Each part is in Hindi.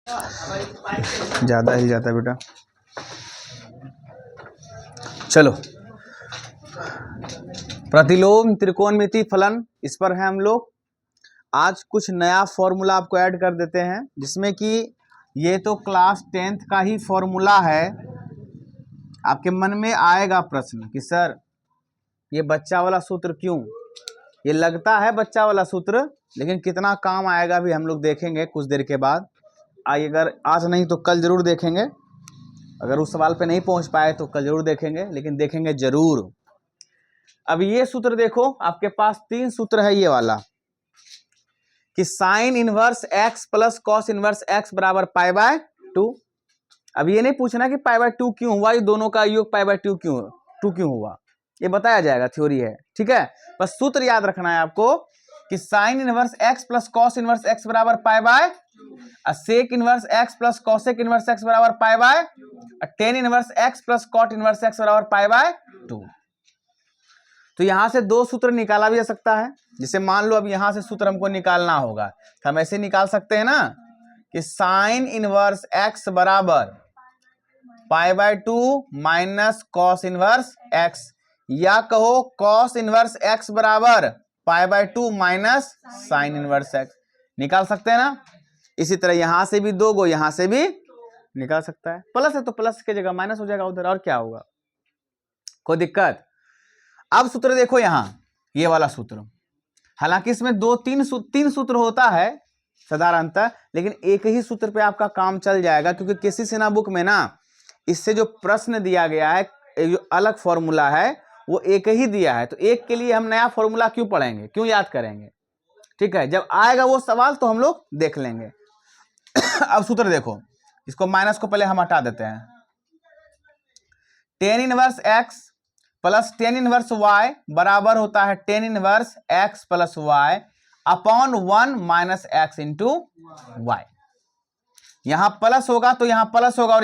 ज़्यादा ही जाता है बेटा। चलो, प्रतिलोम त्रिकोणमिति फलन, इस पर है हम लोग। आज कुछ नया फॉर्मूला आपको ऐड कर देते हैं, जिसमें कि ये तो क्लास 10th का ही फॉर्मूला है। आपके मन में आएगा प्रश्न कि सर ये बच्चा वाला सूत्र क्यों? ये लगता है बच्चा वाला सूत्र, लेकिन कितना काम आएगा भी हम लोग देखेंगे कुछ देर के बाद। आइए, अगर आज नहीं तो कल जरूर देखेंगे। अगर उस सवाल पे नहीं पहुंच पाए तो कल जरूर देखेंगे, लेकिन देखेंगे जरूर। अब ये सूत्र देखो, आपके पास 3 सूत्र है ये वाला कि sine inverse x plus cos inverse X बराबर पाई बाय 2। अब ये नहीं पूछना कि पाई बाय 2 क्यों हुआ, ये दोनों का योग पाई बाय 2 क्यों हुआ, ये बताया जाएगा, थ्योरी है, ठीक है। बस सूत्र याद रखना है आपको कि sine inverse x plus cos inverse X बराबर pi by, sec inverse x plus cosec inverse X बराबर pi by, tan inverse x plus cot inverse X बराबर पाई बाय 2। तो यहां से 2 सूत्र निकाला भी जा सकता है। जैसे मान लो अब यहां से सूत्र हमको निकालना होगा, तो हम ऐसे निकाल सकते हैं ना कि साइन इनवर्स एक्स बराबर pi bye 2 minus cos inverse x, या कहो कॉस इनवर्स एक्स बराबर pi bye 2 minus sign inverse x, निकाल सकते हैं ना। इसी तरह यहां से भी 2 गो, यहां से भी निकाल सकता है। प्लस है तो प्लस की जगह माइनस हो जाएगा उधर, और क्या होगा, कोई दिक्कत। अब सूत्र देखो यहां, ये वाला सूत्र, हालांकि इसमें 3 सूत्र होता है साधारणतः, लेकिन एक ही सूत्र पे आपका काम चल जाएगा, क्योंकि किसी सेना बुक में ना इससे जो प्रश्न दिया गया है, जो अलग फॉर्मूला है वो एक ही दिया है। तो एक के लिए हम नया फॉर्मूला क्यों पढ़ेंगे, क्यों याद करेंगे, ठीक है। जब आएगा वो सवाल तो हम लोग देख लेंगे। अब सूत्र देखो, इसको माइनस को पहले हम हटा देते हैं। Tan inverse x plus tan inverse y बराबर होता है tan inverse x plus y upon 1 minus x into y. यहां प्लस होगा तो यहां प्लस होगा,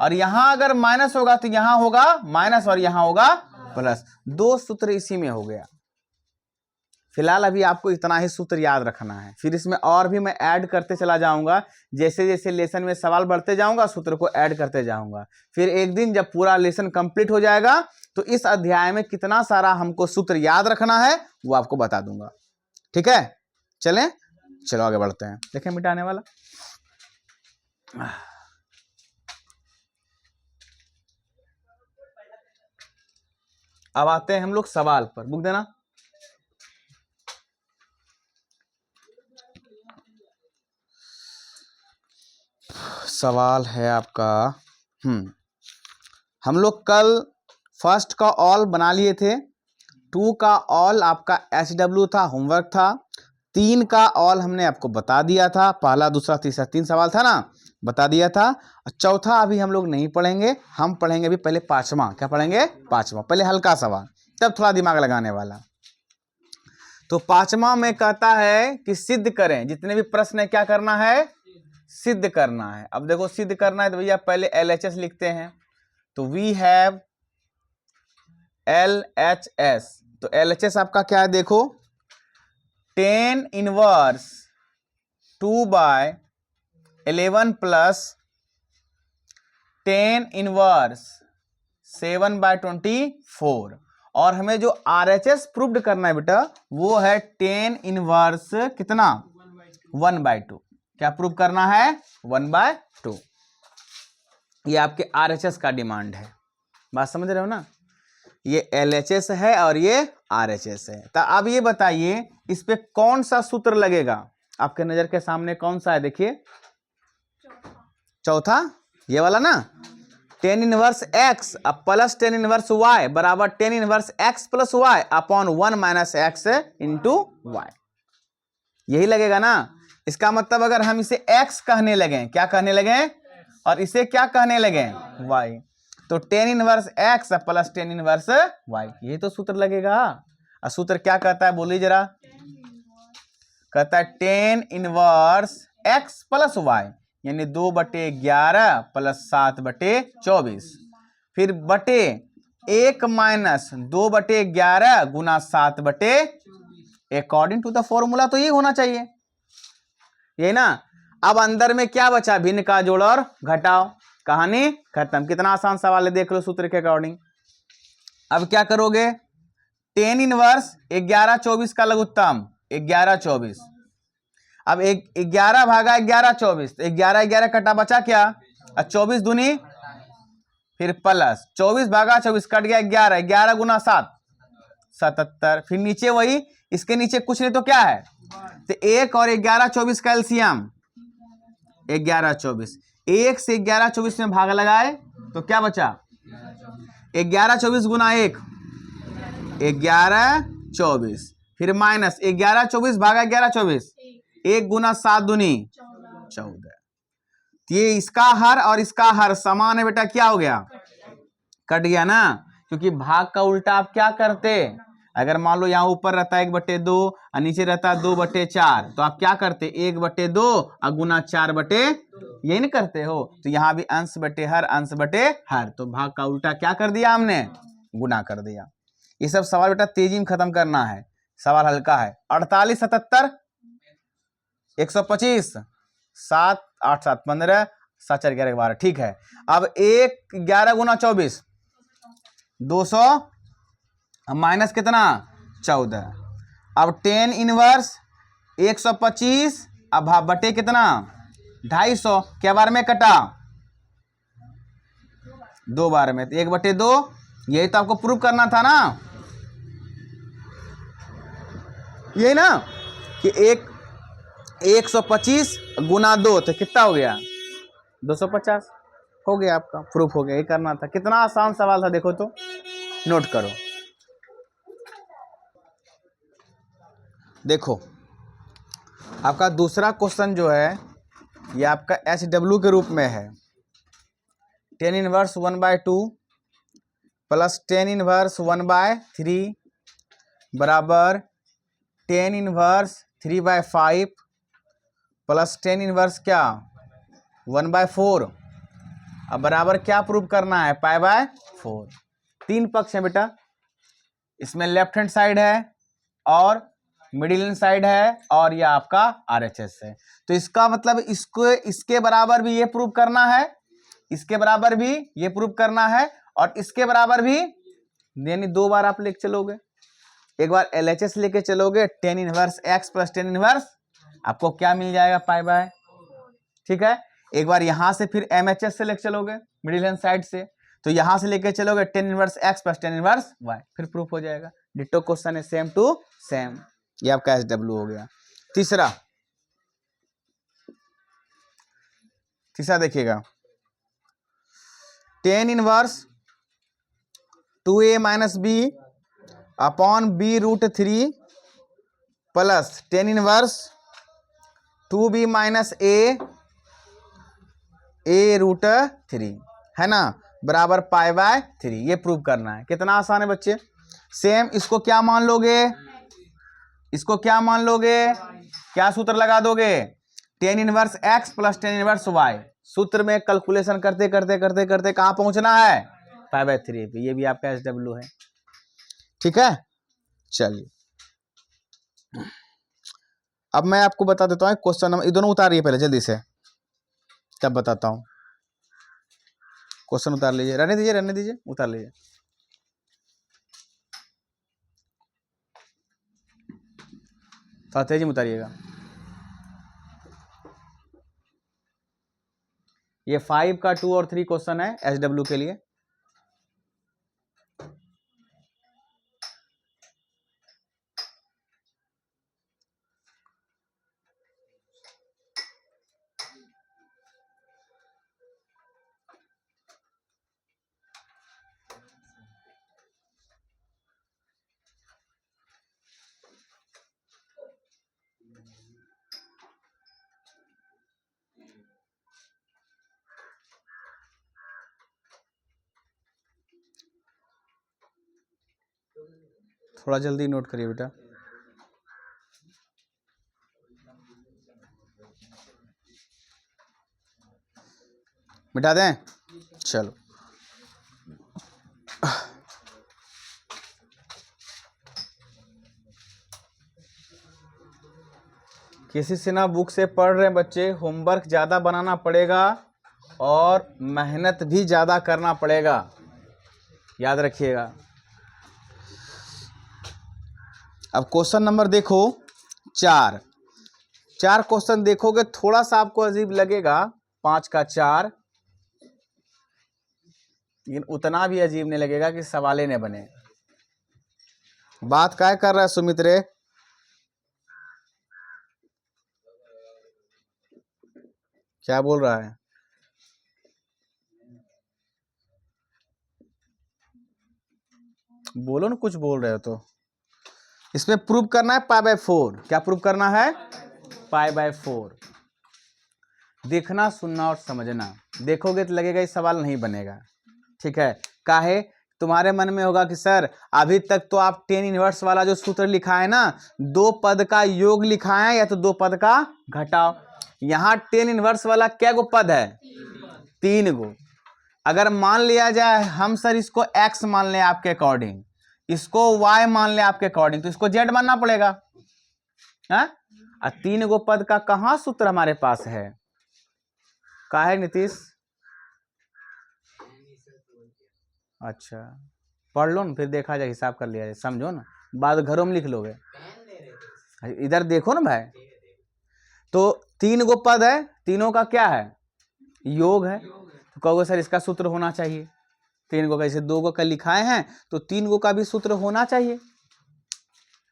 और यहां अगर माइनस होगा तो यहां होगा माइनस और यहां होगा प्लस। 2 सूत्र इसी में हो गया। फिलहाल अभी आपको इतना ही सूत्र याद रखना है, फिर इसमें और भी मैं ऐड करते चला जाऊंगा। जैसे जैसे लेसन में सवाल बढ़ते जाऊंगा, सूत्र को ऐड करते जाऊंगा। फिर एक दिन जब पूरा लेसन कंप्लीट हो जाएगा तो इस अध्याय में कितना सारा हमको सूत्र याद रखना है वो आपको बता दूंगा, ठीक है। चलें, चलो आगे बढ़ते हैं। देखें मिटाने वाला, अब आते हैं हम लोग सवाल पर। बुक देना। सवाल है आपका, हम लोग कल फर्स्ट का ऑल बना लिए थे, 2 का ऑल आपका SW था, होमवर्क था, 3 का ऑल हमने आपको बता दिया था, पहला दूसरा तीसरा 3 सवाल था ना, बता दिया था। चौथा अभी हम लोग नहीं पढ़ेंगे, हम पढ़ेंगे अभी पहले 5वां। क्या पढ़ेंगे? 5वां। पहले हल्का सवाल, तब थोड़ा दिमाग लगाने वाला। तो 5वां में कहता है कि सिद्ध करें, जितने भी प्रश्न है क्या करना है, सिद्ध करना है। अब देखो सिद्ध करना है तो भैया पहले LHS लिखते हैं, तो वी हैव LHS। तो LHS आपका क्या है, देखो 10 इनवर्स 2/11 प्लस 10 इनवर्स 7/24, और हमें जो RHS प्रूव्ड करना है बेटा वो है 10 इनवर्स कितना, 1/2। क्या प्रूव करना है? 1/2। ये आपके RHS का डिमांड है, बात समझ रहे हो ना। ये LHS है और ये RHS है। तो अब ये बताइए इस पे कौन सा सूत्र लगेगा, आपके नजर के सामने कौन सा है, देखिए चौथा, ये वाला ना, 10 inverse x plus 10 inverse y बराबर 10 inverse x plus y upon 1 minus x into y, यही लगेगा ना। इसका मतलब अगर हम इसे x कहने लगे, क्या कहने लगे, और इसे क्या कहने लगे, y, तो 10 inverse x plus 10 inverse y, यही तो सूत्र लगेगा। और सूत्र क्या कहता है बोलिए जरा, कहता है 10 इनवर्स x प्लस y यानी 2/11 प्लस 7/24, फिर बटे 1 माइनस 2/11 गुना 7/, अकॉर्डिंग टू द फॉर्मूला तो ये होना चाहिए, यही ना। अब अंदर में क्या बचा, भिन्न का जोड़ और घटाओ, कहानी खत्म। कितना आसान सवाल है, देख लो सूत्र के अकॉर्डिंग। अब क्या करोगे, टेन इनवर्स 11/24 का लघुत्तम 11/24। अब 11 भागा 11/24, तो 11 कटा, बचा क्या, 24 दूनी फिर प्लस 24 भागा 24 कट गया 11, 11 गुना 7 77, फिर नीचे वही, इसके नीचे कुछ नहीं तो क्या है, तो 1 और 11/24 का एलसीएम 11/24, 1 से 11/24 में भाग लगाए तो क्या बचा, 11/24 गुना 1 11/24, फिर माइनस 11/24 भागा 11/24, 1 गुना 7 दूनी 14। ये इसका हर और इसका हर समान है बेटा, क्या हो गया, कट गया ना, क्योंकि भाग का उल्टा आप क्या करते, अगर मान लो यहाँ ऊपर रहता है 1/2 और नीचे रहता है 2/4, तो आप क्या करते, 1/2 और गुना 4/, यही नहीं करते हो, तो यहाँ भी अंश बटे हर, अंश बटे हर, तो भाग का उल्टा क्या कर दिया हमने, गुना कर दिया। ये सब सवाल बेटा तेजी में खत्म करना है, सवाल हल्का है। 48 77 125 7 8 7 15 7 4 11 12, ठीक है। अब 11 गुना 24 200 माइनस कितना 14। अब 10 इनवर्स 125 अब बटे कितना 250, क्या बार में कटा, 2 बार में, तो 1/2, यही तो आपको प्रूव करना था ना, यही ना कि 125 गुना 2 तो कितना हो गया 250, हो गया आपका, प्रूफ हो गया, ये करना था। कितना आसान सवाल था, देखो तो, नोट करो। देखो आपका दूसरा क्वेश्चन जो है ये आपका HW के रूप में है, 10 इनवर्स 1/2 प्लस 10 इनवर्स 1/3 बराबर 10 इनवर्स 3/5 प्लस 10 इनवर्स क्या 1/4, अब बराबर क्या प्रूव करना है, π/4। 3 पक्ष है बेटा, इसमें लेफ्ट हैंड साइड है और मिडिल हैंड साइड है और यह आपका RHS है, तो इसका मतलब इसको इसके बराबर भी ये प्रूव करना है, इसके बराबर भी ये प्रूव करना है, और इसके बराबर भी, यानी 2 बार आप लेके चलोगे, एक बार LHS लेके चलोगे 10 इनवर्स x प्लस 10 इनवर्स, आपको क्या मिल जाएगा π/, ठीक है। एक बार यहां से फिर MHS से लेके चलोगे मिडिल हैंड साइड से, तो यहां से लेके चलोगे 10 inverse x plus 10 inverse y, फिर प्रूफ हो जाएगा। डिटो क्वेश्चन है, सेम टू सेम, ये आपका SW हो गया। तीसरा देखिएगा, 10 inverse 2a minus b upon b√3 plus 10 inverse 2b minus a√3 है ना, बराबर π/3, ये प्रूव करना है। कितना आसान है बच्चे, सेम इसको क्या मान लोगे, इसको क्या मान लोगे, क्या सूत्र लगा दोगे, 10 inverse x plus 10 inverse y, सूत्र में कैलकुलेशन करते करते करते करते कहां पहुंचना है, π/3 पे, ये भी आपका SW है, ठीक है। चलिए अब मैं आपको बता देता हूँ क्वेश्चन नंबर, ये दोनों उतारिए पहले जल्दी से, तब बताता हूँ। क्वेश्चन उतार लीजिए, रहने दीजिए, उतार लीजिए। थोड़ा तेजी में उतारिएगा। ये 5 का 2 और 3 क्वेश्चन है SW के लिए। थोड़ा जल्दी नोट करिए बेटा। मिटा दें, चलो। किसी से ना बुक से पढ़ रहे हैं बच्चे, होमवर्क ज़्यादा बनाना पड़ेगा और मेहनत भी ज़्यादा करना पड़ेगा, याद रखिएगा। अब क्वेश्चन नंबर देखो 4 क्वेश्चन देखोगे, थोड़ा सा आपको अजीब लगेगा, 5 का 4, लेकिन उतना भी अजीब नहीं लगेगा कि सवाल ही नहीं बने। बात क्या कर रहा है सुमित रे? क्या बोल रहा है? बोलो ना, कुछ बोल रहे हो तो। इसमें प्रूव करना है π/4। क्या प्रूव करना है? π/4। देखना, सुनना और समझना। देखोगे तो लगेगा ये सवाल नहीं बनेगा, ठीक है। काहे? तुम्हारे मन में होगा कि सर अभी तक तो आप टेन इनवर्स वाला जो सूत्र लिखा है ना, 2 पद का योग लिखा है या तो 2 पद का घटाओ। यहाँ टेन इनवर्स वाला क्या गो पद है? 3 गो। अगर मान लिया जाए हम सर इसको x मान लें आपके अकॉर्डिंग, इसको y मान लें आपके अकॉर्डिंग, तो इसको z मानना पड़ेगा। है 3 गो पद का कहाँ सूत्र हमारे पास है? का है नीतीश? अच्छा पढ़ लो ना, फिर देखा जाए, हिसाब कर लिया जाए, समझो ना, बाद घरों में लिख लोगे। इधर देखो ना भाई, तो 3 गो पद है, तीनों का क्या है? योग है। तो कहोगे सर इसका सूत्र होना चाहिए। 3 गो का, जैसे 2 गो का लिखाए हैं तो 3 गो का भी सूत्र होना चाहिए।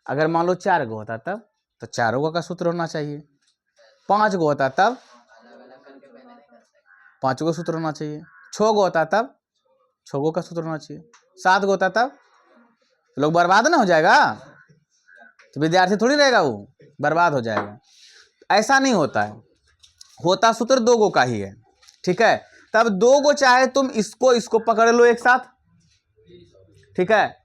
अगर मान लो 4 गो होता तब तो 4 गो का सूत्र होना चाहिए। 5 गो होता तब 5 गो सूत्र होना चाहिए। 6 गो होता तब 6 गो का सूत्र होना चाहिए। 7 गो होता तब लोग बर्बाद ना हो जाएगा, तो विद्यार्थी थोड़ी रहेगा, वो बर्बाद हो जाएगा। ऐसा नहीं होता है, होता सूत्र 2 गो का ही है, ठीक है। तब 2 गो चाहे तुम इसको पकड़ लो एक साथ, ठीक है,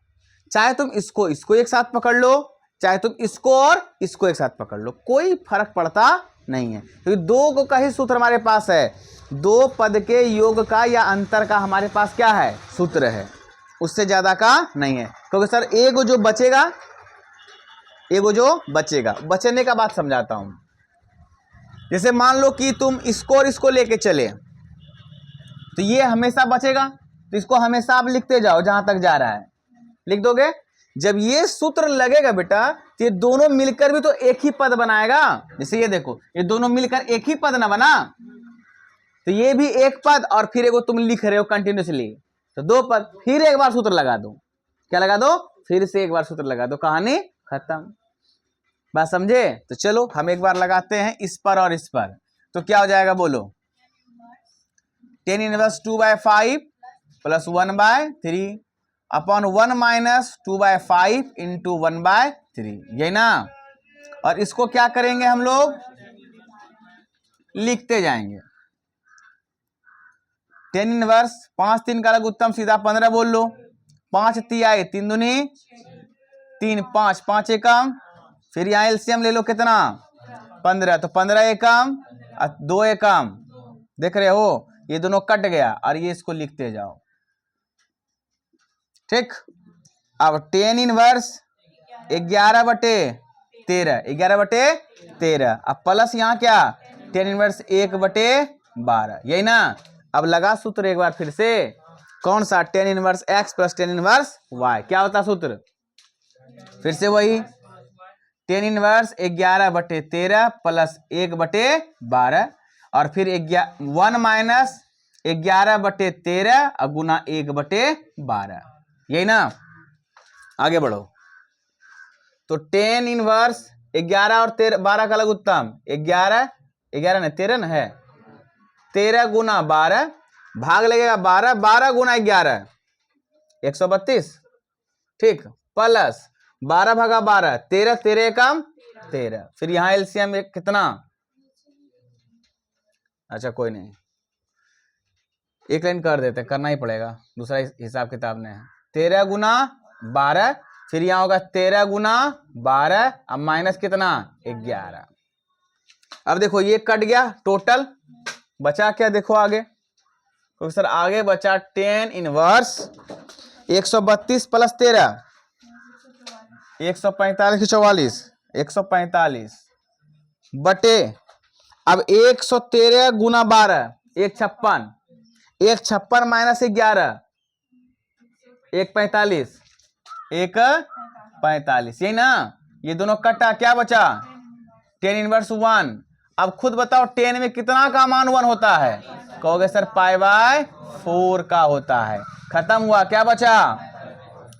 चाहे तुम इसको एक साथ पकड़ लो, चाहे तुम इसको और इसको एक साथ पकड़ लो, कोई फर्क पड़ता नहीं है, क्योंकि 2 गो का ही सूत्र हमारे पास है। 2 पद के योग का या अंतर का हमारे पास क्या है? सूत्र है, उससे ज्यादा का नहीं है। क्योंकि सर एगो जो बचेगा, बचने का बात समझाता हूं। जैसे मान लो कि तुम इसको और इसको लेके चले, तो ये हमेशा बचेगा, तो इसको हमेशा आप लिखते जाओ जहां तक जा रहा है, लिख दोगे। जब ये सूत्र लगेगा बेटा, तो ये दोनों मिलकर भी तो एक ही पद बनाएगा। जैसे ये देखो, ये दोनों मिलकर एक ही पद ना बना, तो ये भी एक पद और फिर एगो तुम लिख रहे हो कंटिन्यूसली, तो 2 पद। फिर एक बार सूत्र लगा दो, क्या लगा दो? फिर से एक बार सूत्र लगा दो, कहानी खत्म। बात समझे? तो चलो हम एक बार लगाते हैं इस पर और इस पर, तो क्या हो जाएगा बोलो? 10 inverse 2/5 plus 1/3 upon 1 minus 2/5 into 1/3, यही ना। और इसको क्या करेंगे हम लोग? लिखते जाएंगे। 10 इनवर्स 5 3 का लघु उत्तम सीधा 15 बोल लो। 5 तिहाई 3 दूनी 3, 5 5 एकम, फिर यहाँ एलसीएम ले लो, कितना? 15, तो 15 एकम 2 एकम, देख रहे हो ये दोनों कट गया, और ये इसको लिखते जाओ, ठीक। अब 10 इनवर्स 11/13, 11/13, अब प्लस यहाँ क्या? 10 इनवर्स 1/12, यही ना। अब लगा सूत्र एक बार फिर से, कौन सा? 10 inverse x plus 10 inverse y, क्या होता सूत्र? फिर से वही 10 इनवर्स 11/13 प्लस 1/12, और फिर 1 माइनस 11/13 गुना 1/12, यही ना। आगे बढ़ो, तो 10 इनवर्स 11 और 12 का लघु उत्तम 11 नहीं 13 ना है, 13 गुना 12, भाग लगेगा 12, 12 गुना 11 132, ठीक, प्लस 12 भागा 12 13, 13 एकम 13, फिर यहाँ एलसीएम कितना? अच्छा कोई नहीं, एक लाइन कर देते, करना ही पड़ेगा, दूसरा हिसाब किताब में है। 13 गुना 12, फिर यहाँ होगा 13 गुना 12, अब माइनस कितना? 11। अब देखो ये कट गया, टोटल बचा क्या? देखो आगे, तो सर आगे बचा 10 इनवर्स 132 प्लस 13 145 की 44 145 बटे, अब 113 गुना 12, 156, 156 माइनस 11, 145, 145, यही ना। ये दोनों कटा, क्या बचा 10 इनवर्स 1। अब खुद बताओ 10 में कितना का मान 1 होता है, कहोगे सर पाई बाय 4 का होता है। खत्म हुआ, क्या बचा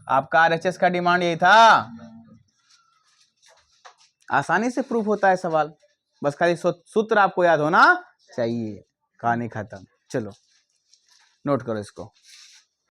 आपका RHS का डिमांड यही था। आसानी से प्रूफ होता है सवाल, बस खाली सूत्र आपको याद होना चाहिए। कहानी खत्म। चलो नोट करो इसको।